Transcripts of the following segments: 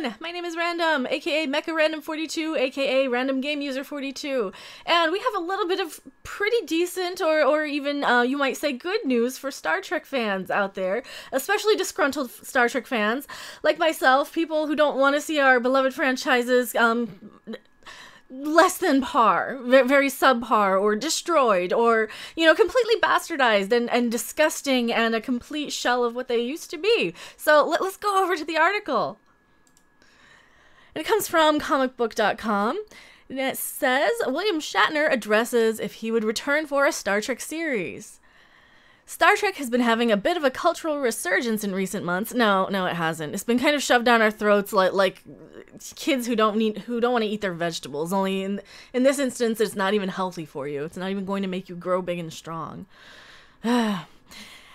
everyone! My name is Random, aka Mecha Random 42, aka Random Game User 42, and we have a little bit of pretty decent, or even you might say good news for Star Trek fans out there, especially disgruntled Star Trek fans like myself, people who don't want to see our beloved franchises less than par, very subpar, or destroyed, or, you know, completely bastardized and disgusting and a complete shell of what they used to be. So let's go over to the article. And it comes from comicbook.com, and it says, William Shatner addresses if he would return for a Star Trek series. Star Trek has been having a bit of a cultural resurgence in recent months. No, it hasn't. It's been kind of shoved down our throats like kids who don't want to eat their vegetables. Only in this instance, it's not even healthy for you. It's not even going to make you grow big and strong. And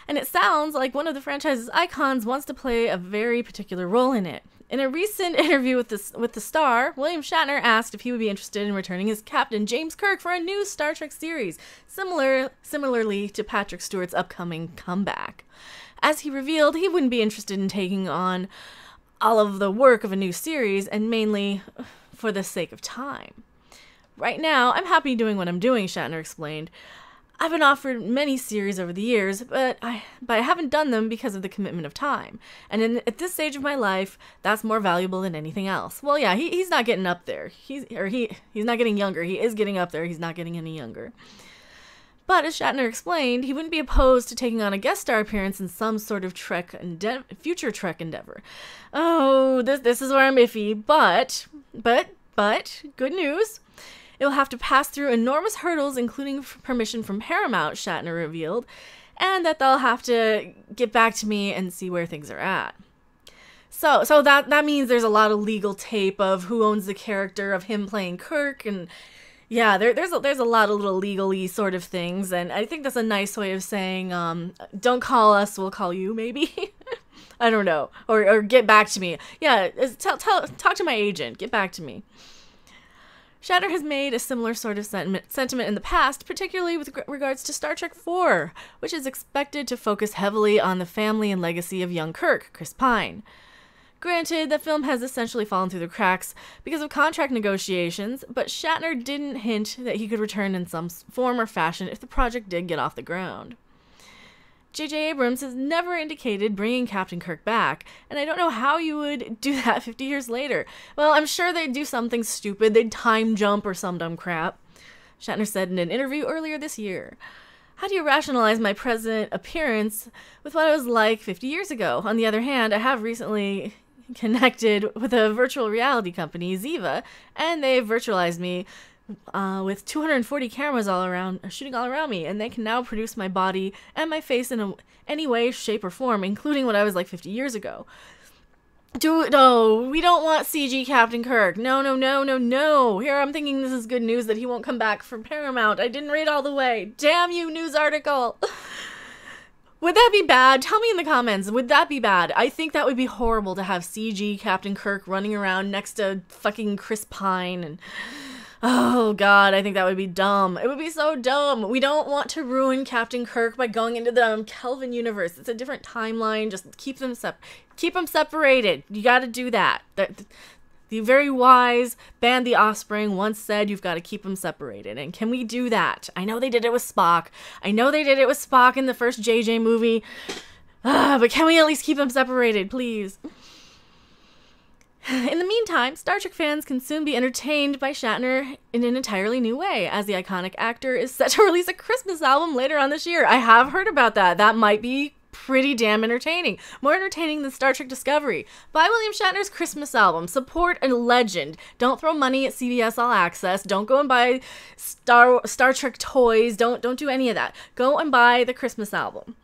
it sounds like one of the franchise's icons wants to play a very particular role in it. In a recent interview with the Star, William Shatner asked if he would be interested in returning as Captain James Kirk for a new Star Trek series, similarly to Patrick Stewart's upcoming comeback. As he revealed, he wouldn't be interested in taking on all of the work of a new series, and mainly for the sake of time. Right now, I'm happy doing what I'm doing, Shatner explained. I've been offered many series over the years, but I haven't done them because of the commitment of time. And at this stage of my life, that's more valuable than anything else. Well, yeah, he's not getting up there. He's not getting younger. He is getting up there. He's not getting any younger. But as Shatner explained, he wouldn't be opposed to taking on a guest star appearance in some sort of future Trek endeavor. Oh, this is where I'm iffy, but good news. It will have to pass through enormous hurdles, including permission from Paramount, Shatner revealed, and that they'll have to get back to me and see where things are at. So that means there's a lot of legal tape of who owns the character of him playing Kirk, and yeah, there's a lot of little legally sort of things, and I think that's a nice way of saying, don't call us, we'll call you, maybe? I don't know. Or get back to me. Yeah, talk to my agent, get back to me. Shatner has made a similar sort of sentiment in the past, particularly with regards to Star Trek IV, which is expected to focus heavily on the family and legacy of young Kirk, Chris Pine. Granted, the film has essentially fallen through the cracks because of contract negotiations, but Shatner didn't hint that he could return in some form or fashion if the project did get off the ground. J.J. Abrams has never indicated bringing Captain Kirk back, and I don't know how you would do that 50 years later. Well, I'm sure they'd do something stupid. They'd time jump or some dumb crap. Shatner said in an interview earlier this year, "How do you rationalize my present appearance with what I was like 50 years ago? On the other hand, I have recently connected with a virtual reality company, Ziva, and they've virtualized me with 240 cameras shooting all around me, and they can now produce my body and my face in any way, shape, or form, including what I was like 50 years ago. No, we don't want CG Captain Kirk. No. Here I'm thinking this is good news that he won't come back from Paramount. I didn't read all the way. Damn you, news article. Would that be bad? Tell me in the comments. Would that be bad? I think that would be horrible to have CG Captain Kirk running around next to fucking Chris Pine and... Oh god, I think that would be dumb. It would be so dumb. We don't want to ruin Captain Kirk by going into the Kelvin universe. It's a different timeline. Just keep them separated. You got to do that. The very wise Band the Offspring once said you've got to keep them separated. And can we do that? I know they did it with Spock. I know they did it with Spock in the first JJ movie. But can we at least keep them separated, please? In the meantime, Star Trek fans can soon be entertained by Shatner in an entirely new way, as the iconic actor is set to release a Christmas album later on this year. I have heard about that. That might be pretty damn entertaining. More entertaining than Star Trek Discovery. Buy William Shatner's Christmas album. Support a legend. Don't throw money at CBS All Access. Don't go and buy Star Trek toys. Don't do any of that. Go and buy the Christmas album.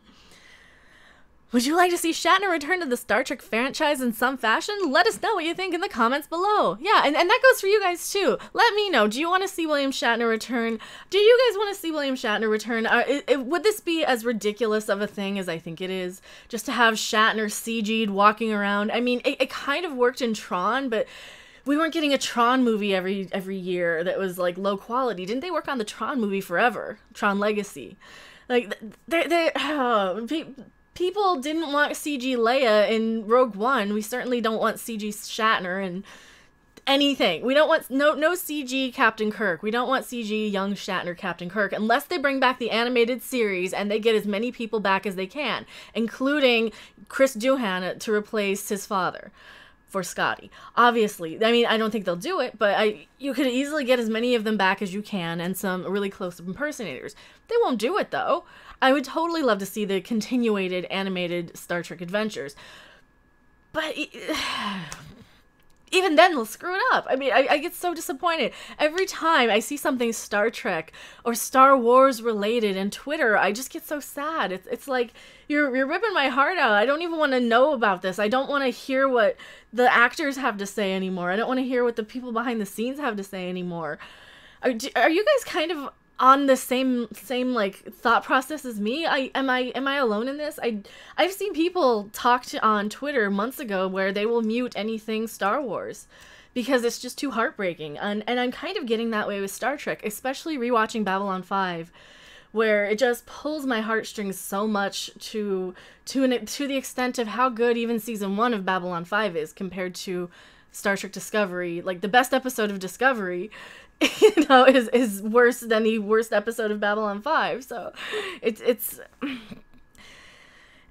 Would you like to see Shatner return to the Star Trek franchise in some fashion? Let us know what you think in the comments below. Yeah, and that goes for you guys too. Let me know. Do you want to see William Shatner return? Do you guys want to see William Shatner return? Would this be as ridiculous of a thing as I think it is? Just to have Shatner CG'd walking around? I mean, it kind of worked in Tron, but we weren't getting a Tron movie every year that was like low quality. Didn't they work on the Tron movie forever? Tron Legacy. Like, people didn't want CG Leia in Rogue One. We certainly don't want CG Shatner and anything. We don't want no CG Captain Kirk. We don't want CG young Shatner Captain Kirk unless they bring back the animated series and they get as many people back as they can, including Chris Doohan to replace his father for Scotty. Obviously, I mean, I don't think they'll do it, but you could easily get as many of them back as you can and some really close impersonators. They won't do it though. I would totally love to see the continuated animated Star Trek adventures, but even then they'll screw it up. I mean, I get so disappointed. Every time I see something Star Trek or Star Wars related in Twitter, I just get so sad. It's like, you're ripping my heart out. I don't even want to know about this. I don't want to hear what the actors have to say anymore. I don't want to hear what the people behind the scenes have to say anymore. Are you guys kind of on the same like thought process as me? Am I alone in this? I've seen people talk on Twitter months ago where they will mute anything Star Wars because it's just too heartbreaking, and I'm kind of getting that way with Star Trek, especially rewatching Babylon 5, where it just pulls my heartstrings so much to the extent of how good even season 1 of Babylon 5 is compared to Star Trek Discovery. Like, the best episode of Discovery, you know, is worse than the worst episode of Babylon 5. So it's and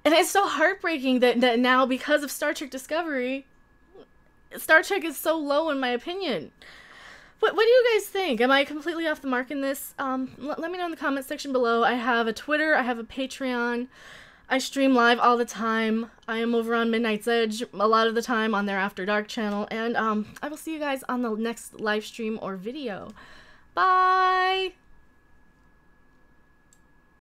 it's so heartbreaking that now, because of Star Trek Discovery, Star Trek is so low in my opinion. What do you guys think? Am I completely off the mark in this? Let me know in the comment section below. I have a Twitter, I have a Patreon. I stream live all the time. I am over on Midnight's Edge a lot of the time on their After Dark channel. And I will see you guys on the next live stream or video. Bye!